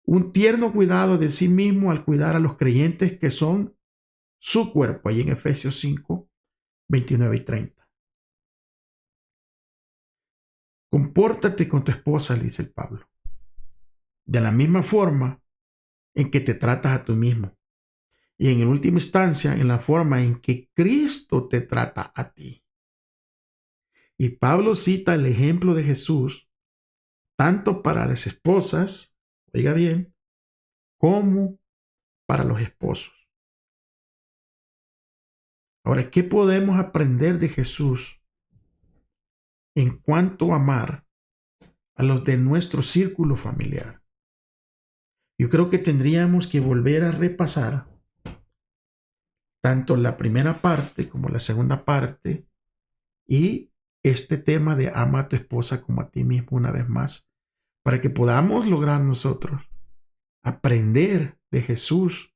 un tierno cuidado de sí mismo al cuidar a los creyentes que son su cuerpo, ahí en Efesios 5, 29 y 30. Compórtate con tu esposa, dice el Pablo, de la misma forma en que te tratas a tú mismo. Y en última instancia, en la forma en que Cristo te trata a ti. Y Pablo cita el ejemplo de Jesús, tanto para las esposas, oiga bien, como para los esposos. Ahora, ¿qué podemos aprender de Jesús en cuanto a amar a los de nuestro círculo familiar? Yo creo que tendríamos que volver a repasar tanto la primera parte como la segunda parte y este tema de ama a tu esposa como a ti mismo una vez más, para que podamos lograr nosotros aprender de Jesús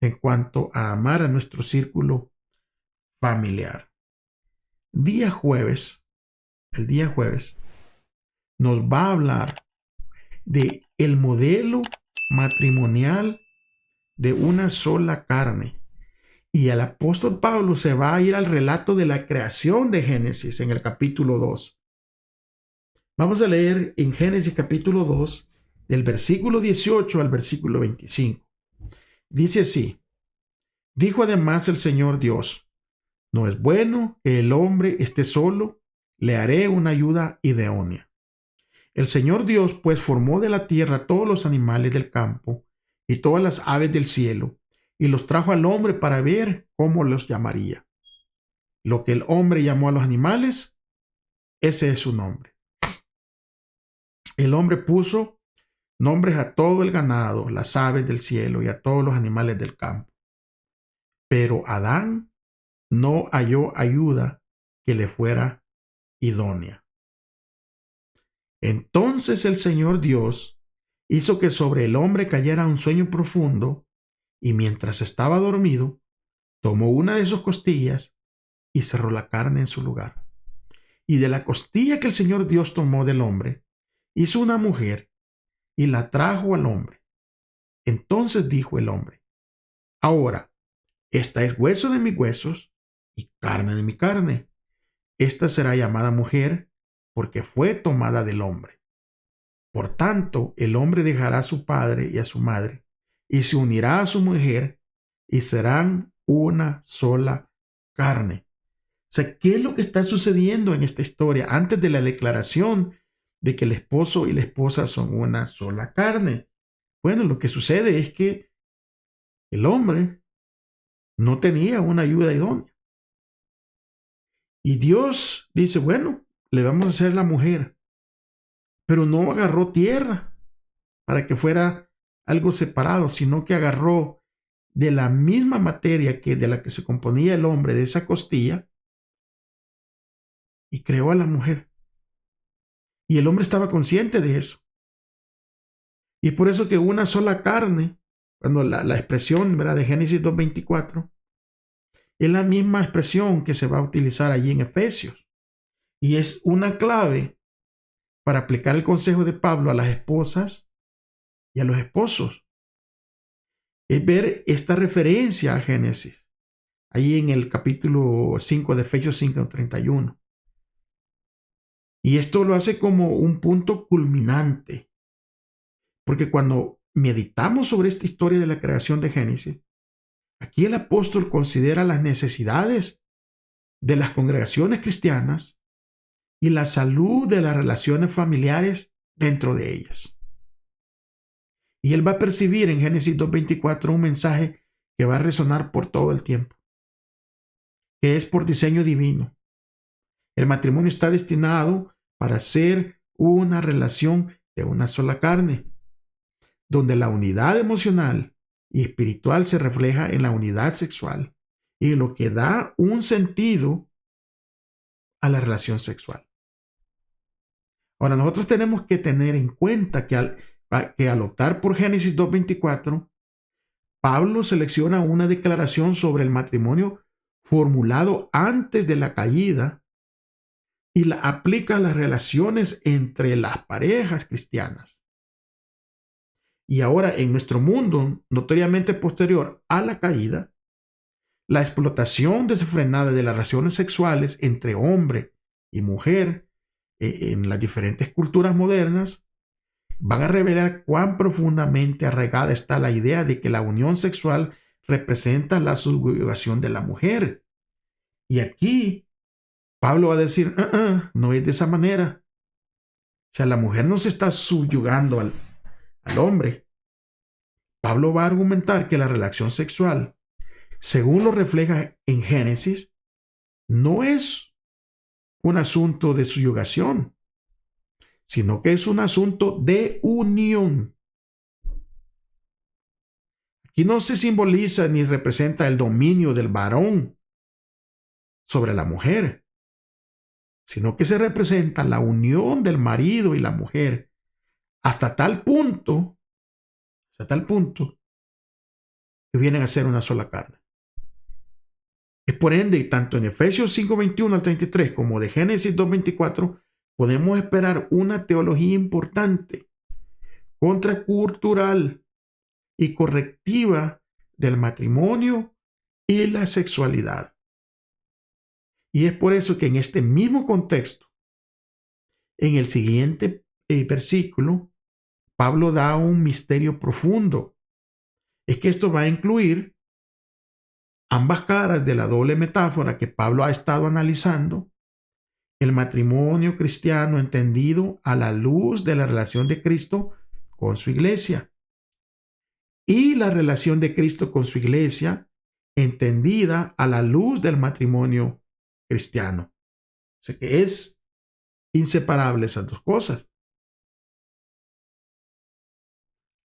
en cuanto a amar a nuestro círculo familiar. El día jueves, nos va a hablar de el modelo matrimonial de una sola carne. Y el apóstol Pablo se va a ir al relato de la creación de Génesis en el capítulo 2. Vamos a leer en Génesis capítulo 2, del versículo 18 al versículo 25. Dice así: dijo además el Señor Dios, no es bueno que el hombre esté solo, le haré una ayuda idónea. El Señor Dios pues formó de la tierra todos los animales del campo y todas las aves del cielo, y los trajo al hombre para ver cómo los llamaría. Lo que el hombre llamó a los animales, ese es su nombre. El hombre puso nombres a todo el ganado, las aves del cielo y a todos los animales del campo. Pero Adán no halló ayuda que le fuera idónea. Entonces el Señor Dios hizo que sobre el hombre cayera un sueño profundo, y mientras estaba dormido, tomó una de sus costillas y cerró la carne en su lugar. Y de la costilla que el Señor Dios tomó del hombre, hizo una mujer y la trajo al hombre. Entonces dijo el hombre: ahora, esta es hueso de mis huesos y carne de mi carne. Esta será llamada mujer porque fue tomada del hombre. Por tanto, el hombre dejará a su padre y a su madre, y se unirá a su mujer, y serán una sola carne. O sea, ¿qué es lo que está sucediendo en esta historia antes de la declaración de que el esposo y la esposa son una sola carne? Bueno, lo que sucede es que el hombre no tenía una ayuda idónea. Y Dios dice, bueno, le vamos a hacer la mujer, pero no agarró tierra para que fuera algo separado, sino que agarró de la misma materia que de la que se componía el hombre, de esa costilla, y creó a la mujer. Y el hombre estaba consciente de eso. Y es por eso que una sola carne, cuando la expresión, ¿verdad?, de Génesis 2:24, es la misma expresión que se va a utilizar allí en Efesios. Y es una clave para aplicar el consejo de Pablo a las esposas y a los esposos. Es ver esta referencia a Génesis, ahí en el capítulo 5 de Efesios 5:31. Y esto lo hace como un punto culminante, porque cuando meditamos sobre esta historia de la creación de Génesis, aquí el apóstol considera las necesidades de las congregaciones cristianas y la salud de las relaciones familiares dentro de ellas. Y él va a percibir en Génesis 2:24 un mensaje que va a resonar por todo el tiempo, que es por diseño divino. El matrimonio está destinado para ser una relación de una sola carne, donde la unidad emocional y espiritual se refleja en la unidad sexual y lo que da un sentido a la relación sexual. Ahora, nosotros tenemos que tener en cuenta que al optar por Génesis 2:24, Pablo selecciona una declaración sobre el matrimonio formulado antes de la caída y la aplica a las relaciones entre las parejas cristianas. Y ahora, en nuestro mundo notoriamente posterior a la caída, la explotación desenfrenada de las relaciones sexuales entre hombre y mujer en las diferentes culturas modernas van a revelar cuán profundamente arraigada está la idea de que la unión sexual representa la subjugación de la mujer. Y aquí Pablo va a decir, no es de esa manera. O sea, la mujer no se está subyugando al hombre. Pablo va a argumentar que la relación sexual, según lo refleja en Génesis, no es un asunto de subyugación, sino que es un asunto de unión. Aquí no se simboliza ni representa el dominio del varón sobre la mujer, sino que se representa la unión del marido y la mujer hasta tal punto que vienen a ser una sola carne. Es por ende, tanto en Efesios 5:21 al 33 como de Génesis 2:24, podemos esperar una teología importante, contracultural y correctiva del matrimonio y la sexualidad. Y es por eso que en este mismo contexto, en el siguiente versículo, Pablo da un misterio profundo. Es que esto va a incluir ambas caras de la doble metáfora que Pablo ha estado analizando: el matrimonio cristiano entendido a la luz de la relación de Cristo con su iglesia y la relación de Cristo con su iglesia entendida a la luz del matrimonio cristiano. O sea que es inseparable esas dos cosas.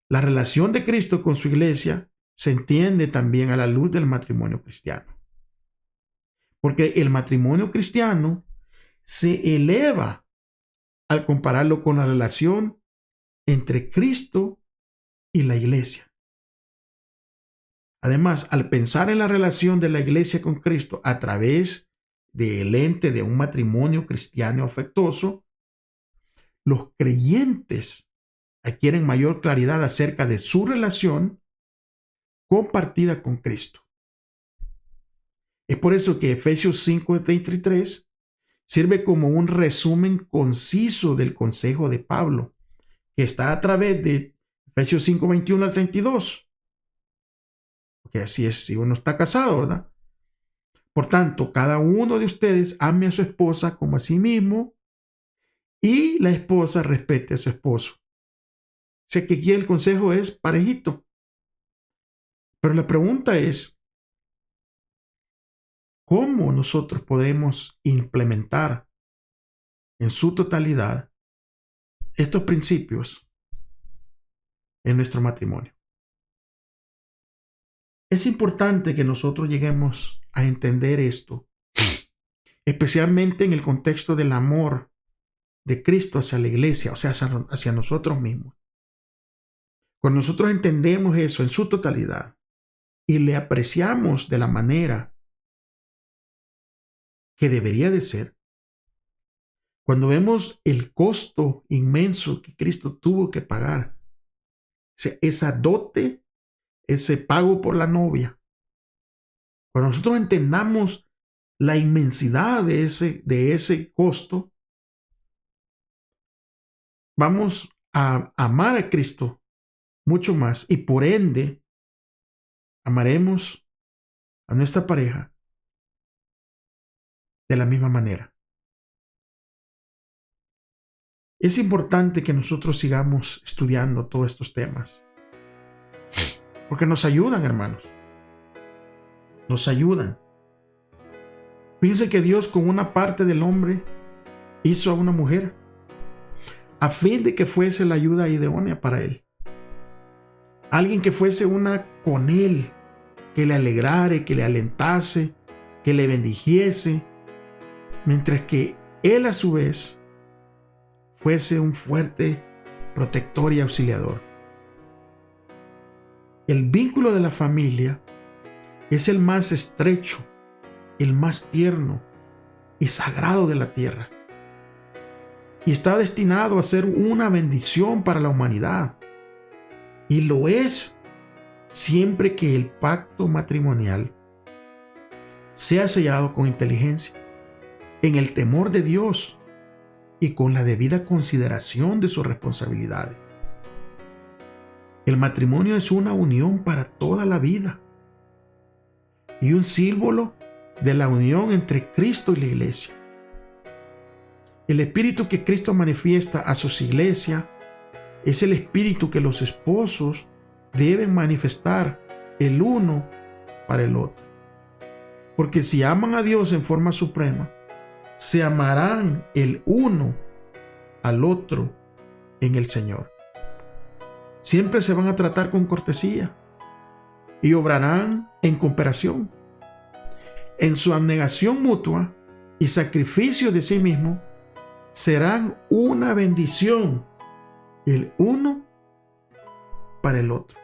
La relación de Cristo con su iglesia se entiende también a la luz del matrimonio cristiano. Porque el matrimonio cristiano se eleva al compararlo con la relación entre Cristo y la iglesia. Además, al pensar en la relación de la iglesia con Cristo a través del ente de un matrimonio cristiano afectuoso, los creyentes adquieren mayor claridad acerca de su relación compartida con Cristo. Es por eso que Efesios 5:33 sirve como un resumen conciso del consejo de Pablo, que está a través de Efesios 5, 21 al 32. Porque así es si uno está casado, ¿verdad? Por tanto, cada uno de ustedes ame a su esposa como a sí mismo y la esposa respete a su esposo. O sea que aquí el consejo es parejito. Pero la pregunta es, ¿cómo nosotros podemos implementar en su totalidad estos principios en nuestro matrimonio? Es importante que nosotros lleguemos a entender esto, especialmente en el contexto del amor de Cristo hacia la iglesia, o sea, hacia nosotros mismos. Cuando nosotros entendemos eso en su totalidad y le apreciamos de la manera que debería de ser, cuando vemos el costo inmenso que Cristo tuvo que pagar, esa dote, ese pago por la novia, cuando nosotros entendamos la inmensidad de ese costo, vamos a amar a Cristo mucho más y por ende amaremos a nuestra pareja de la misma manera. Es importante que nosotros sigamos estudiando todos estos temas, porque nos ayudan, hermanos. Nos ayudan. Fíjense que Dios con una parte del hombre hizo a una mujer a fin de que fuese la ayuda idónea para él. Alguien que fuese una con él, que le alegrare, que le alentase, que le bendijese, mientras que él a su vez fuese un fuerte protector y auxiliador. El vínculo de la familia es el más estrecho, el más tierno y sagrado de la tierra. Y está destinado a ser una bendición para la humanidad. Y lo es siempre que el pacto matrimonial sea sellado con inteligencia, en el temor de Dios y con la debida consideración de sus responsabilidades. El matrimonio es una unión para toda la vida y un símbolo de la unión entre Cristo y la iglesia. El espíritu que Cristo manifiesta a sus iglesias es el espíritu que los esposos deben manifestar el uno para el otro. Porque si aman a Dios en forma suprema, se amarán el uno al otro en el Señor. Siempre se van a tratar con cortesía y obrarán en cooperación. En su abnegación mutua y sacrificio de sí mismo, serán una bendición el uno para el otro.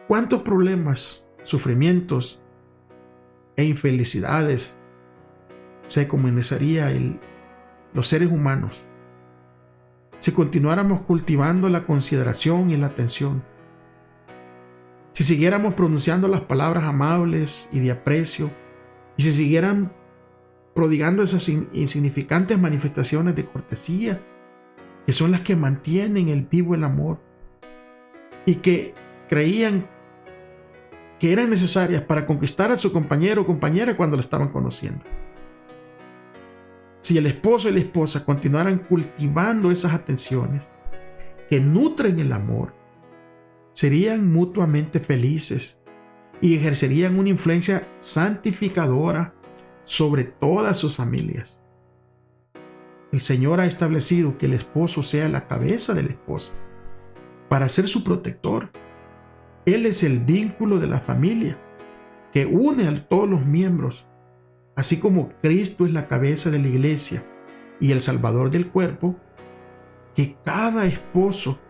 ¿Cuántos problemas, sufrimientos e infelicidades se comenzaría los seres humanos si continuáramos cultivando la consideración y la atención? Si siguiéramos pronunciando las palabras amables y de aprecio, y si siguieran prodigando esas insignificantes manifestaciones de cortesía, que son las que mantienen vivo el amor, y que creían que eran necesarias para conquistar a su compañero o compañera cuando lo estaban conociendo. Si el esposo y la esposa continuaran cultivando esas atenciones que nutren el amor, serían mutuamente felices y ejercerían una influencia santificadora sobre todas sus familias. El Señor ha establecido que el esposo sea la cabeza de la esposa para ser su protector. Él es el vínculo de la familia que une a todos los miembros, así como Cristo es la cabeza de la iglesia y el Salvador del cuerpo. Que cada esposo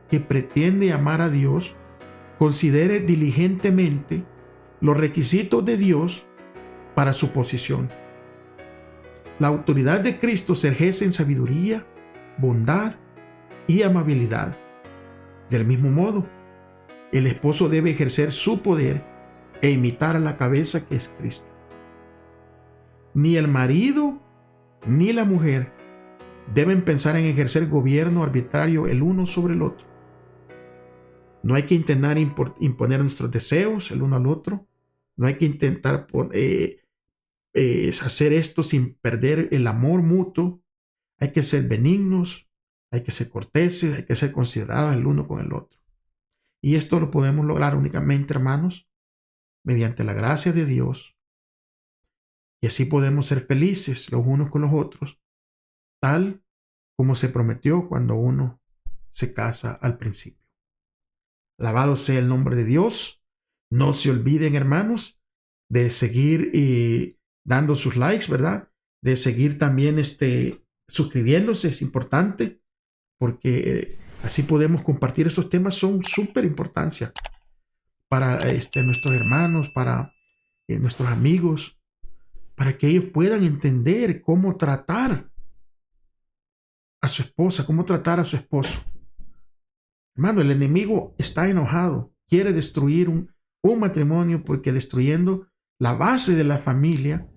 que pretende amar a Dios considere diligentemente los requisitos de Dios para su posición. La autoridad de Cristo se ejerce en sabiduría, bondad y amabilidad. Del mismo modo, el esposo debe ejercer su poder e imitar a la cabeza que es Cristo. Ni el marido ni la mujer deben pensar en ejercer gobierno arbitrario el uno sobre el otro. No hay que intentar imponer nuestros deseos el uno al otro. No hay que intentar hacer esto sin perder el amor mutuo. Hay que ser benignos, hay que ser corteses, hay que ser considerados el uno con el otro. Y esto lo podemos lograr únicamente, hermanos, mediante la gracia de Dios. Y así podemos ser felices los unos con los otros, tal como se prometió cuando uno se casa al principio. Alabado sea el nombre de Dios. No se olviden, hermanos, de seguir dando sus likes, ¿verdad? De seguir también suscribiéndose, es importante, porque así podemos compartir estos temas, son súper importancia para nuestros hermanos, para nuestros amigos, para que ellos puedan entender cómo tratar a su esposa, cómo tratar a su esposo. Hermano, el enemigo está enojado, quiere destruir un matrimonio, porque destruyendo la base de la familia,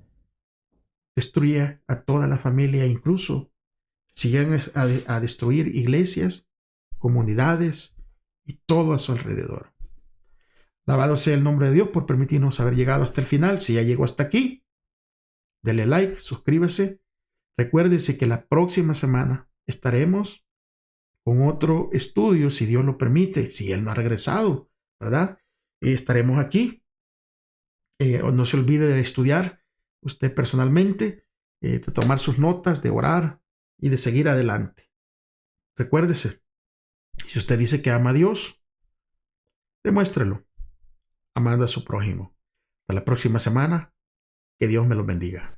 destruye a toda la familia, incluso si llegan a destruir iglesias, comunidades y todo a su alrededor. Alabado sea el nombre de Dios por permitirnos haber llegado hasta el final. Si ya llegó hasta aquí, dele like, suscríbase. Recuérdese que la próxima semana estaremos con otro estudio, si Dios lo permite, si Él no ha regresado, ¿verdad? Estaremos aquí. No se olvide de estudiar usted personalmente, de tomar sus notas, de orar y de seguir adelante. Recuérdese, si usted dice que ama a Dios, demuéstrelo amando a su prójimo. Hasta la próxima semana. Que Dios me lo bendiga.